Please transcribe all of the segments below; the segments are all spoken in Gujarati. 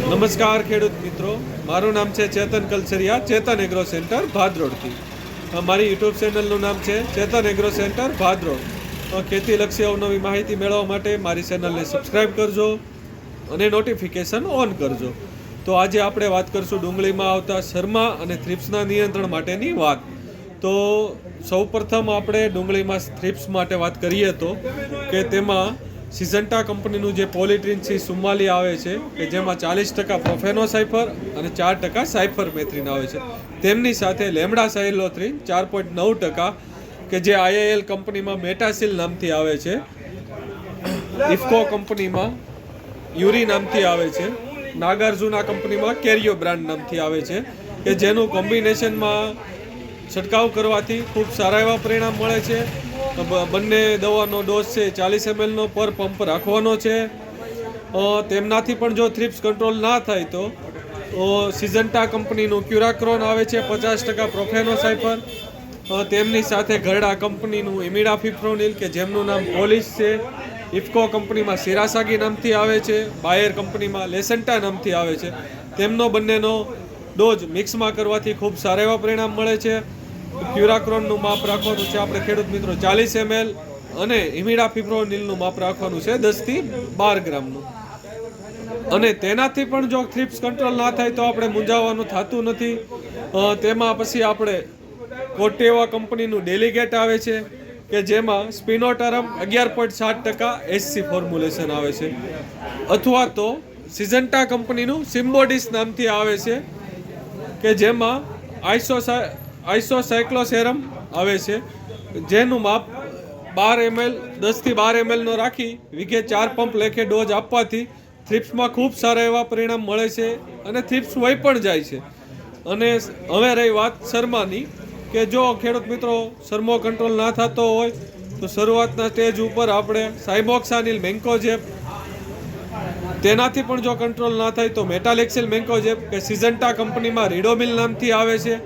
નમસ્કાર ખેડૂત મિત્રો, મારું નામ છે ચેતન કલસરિયા, ચેતન એગ્રો સેન્ટર ભાદરોડથી. મારી યુટ્યુબ ચેનલનું નામ છે ચેતન એગ્રો સેન્ટર ભાદરોડ. ખેતીલક્ષી અવનવી માહિતી મેળવવા માટે મારી ચેનલને સબસ્ક્રાઈબ કરજો અને નોટિફિકેશન ઓન કરજો. તો આજે આપણે વાત કરીશું ડુંગળીમાં આવતા શરમા અને થ્રિપ્સના નિયંત્રણ માટેની વાત. તો સૌપ્રથમ આપણે ડુંગળીમાં થ્રિપ્સ માટે વાત કરીએ તો કે તેમાં સિઝન્ટા કંપનીનું જે પોલિટ્રીન C44 આવે છે કે જેમાં 40% પ્રોફેનોસાઇફર અને 4% સાઇફર મેથ્રીન આવે છે. તેમની સાથે લેમડા સાયલોથ્રીન 4.9% કે જે IIL કંપનીમાં મેટાસિલ નામથી આવે છે, ઇફકો કંપનીમાં યુરી નામથી આવે છે, નાગાર્જુના કંપનીમાં કેરિયો બ્રાન્ડ નામથી આવે છે કે જેનું કોમ્બિનેશનમાં છંટકાવ કરવાથી ખૂબ સારા એવા પરિણામ મળે છે. બંને દવાનો ડોઝ છે 40 mlનો પર પંપ રાખવાનો છે. તેમનાથી પણ જો થ્રિપ્સ કંટ્રોલ ના થાય તો સિઝન્ટા કંપનીનું ક્યુરાક્રોન આવે છે 50% પ્રોફેનોસાઇફર, તેમની સાથે ઘરડા કંપનીનું ઇમિડાફિપ્રોનિલ કે જેમનું નામ પોલિશ છે, ઇફકો કંપનીમાં સિરાસાગી નામથી આવે છે, બાયર કંપનીમાં લેસન્ટા નામથી આવે છે. તેમનો બંનેનો ડોઝ મિક્સમાં કરવાથી ખૂબ સારા એવા પરિણામ મળે છે. ક્યુરાક્રોનનું માપ રાખવાનું છે આપણે ખેડૂત મિત્રો 40 ml અને ઇમિડાફિપ્રોનિલનું માપ રાખવાનું છે 10 થી 12 ગ્રામનું. અને તેનાથી પણ જો થ્રિપ્સ કંટ્રોલ ના થાય તો આપણે મૂંઝાવાનું થતું નથી. તેમાં પછી આપણે કોટેવા કંપનીનું ડેલિગેટ આવે છે કે જેમાં સ્પિનોટરમ 11.7% SC ફોર્મ્યુલેશન આવે છે, અથવા તો સિઝન્ટા કંપનીનું સિમ્બોડિસ નામથી આવે છે કે જેમાં આઇસોસાયક્લોસેરમ આવે છે, જેનું માપ 12 ml 10 થી 12 ml નો રાખી વીઘે 4 પંપ લેખે ડોઝ આપવાથી થ્રિપ્સમાં ખૂબ સારા એવા પરિણામ મળે છે અને થ્રિપ્સ વહી પણ જાય છે. અને હવે રહી વાત શરમાની, કે જો ખેડૂત મિત્રો શરમો કંટ્રોલ ના થતો હોય તો શરૂઆતના સ્ટેજ ઉપર આપણે સાઇબોક્સાનિલ મેન્કોજેબ, તેનાથી પણ જો કંટ્રોલ ના થાય તો મેટાલેક્સિલ મેન્કોજેબ કે સિઝન્ટા કંપનીમાં રીડોમિલ નામથી આવે છે,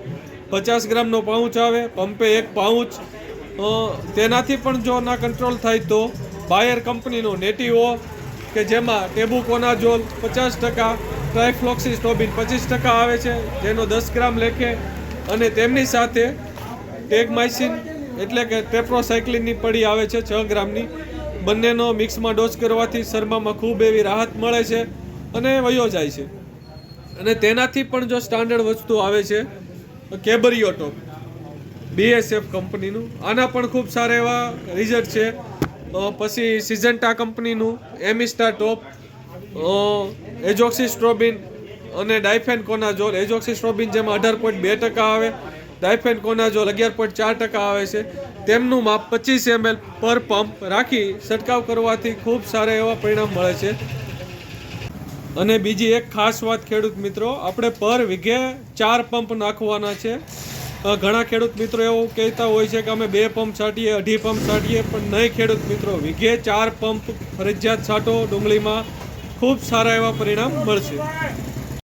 50 ગ્રામનો પાઉચ આવે, પંપે 1 પાઉચ. તેનાથી પણ જો ના કંટ્રોલ થાય તો બાયર કંપનીનો નેટિવો કે જેમાં ટેબુકોનાઝોલ 50%, ટ્રાઇફ્લોક્સિસ્ટોબિન 25% આવે છે જેનો 10 ગ્રામ લેખે, અને તેમની સાથે ટેગમાઇસિન એટલે કે ટેપ્રોસાઇક્લિનની પડી આવે છે 6 ગ્રામની. બંનેનો મિક્સમાં ડોઝ કરવાથી શરમામાં ખૂબ એવી રાહત મળે છે અને વયો જાય છે. અને તેનાથી પણ જો સ્ટાન્ડર્ડ વસ્તુ આવે છે કેબરિયોટોપ BSF કંપનીનું, આના પણ ખૂબ સારા એવા રિઝલ્ટ છે. પછી સિઝન્ટા કંપનીનું એમિસ્ટા ટોપ, એજોક્સિસ્ટ્રોબિન અને ડાયફેનકોનાઝોલ. એજોક્સિસ્ટ્રોબિન જેમાં 18.2% આવે, ડાયફેનકોનાઝોલ 11.4% આવે છે. તેમનું માપ 25 ml પર પંપ રાખી છંટકાવ કરવાથી ખૂબ સારા એવા પરિણામ મળે છે. અને બીજી એક ખાસ વાત ખેડૂત મિત્રો, આપણે પર વીઘે 4 પંપ નાખવાના છે. ઘણા ખેડૂત મિત્રો એવું કહેતા હોય છે કે અમે 2 પંપ છાંટીએ, 2.5 પંપ છાંટીએ, પણ નહીં ખેડૂત મિત્રો, વીઘે 4 પંપ ફરજિયાત છાંટો. ડુંગળીમાં ખૂબ સારા એવા પરિણામ મળશે.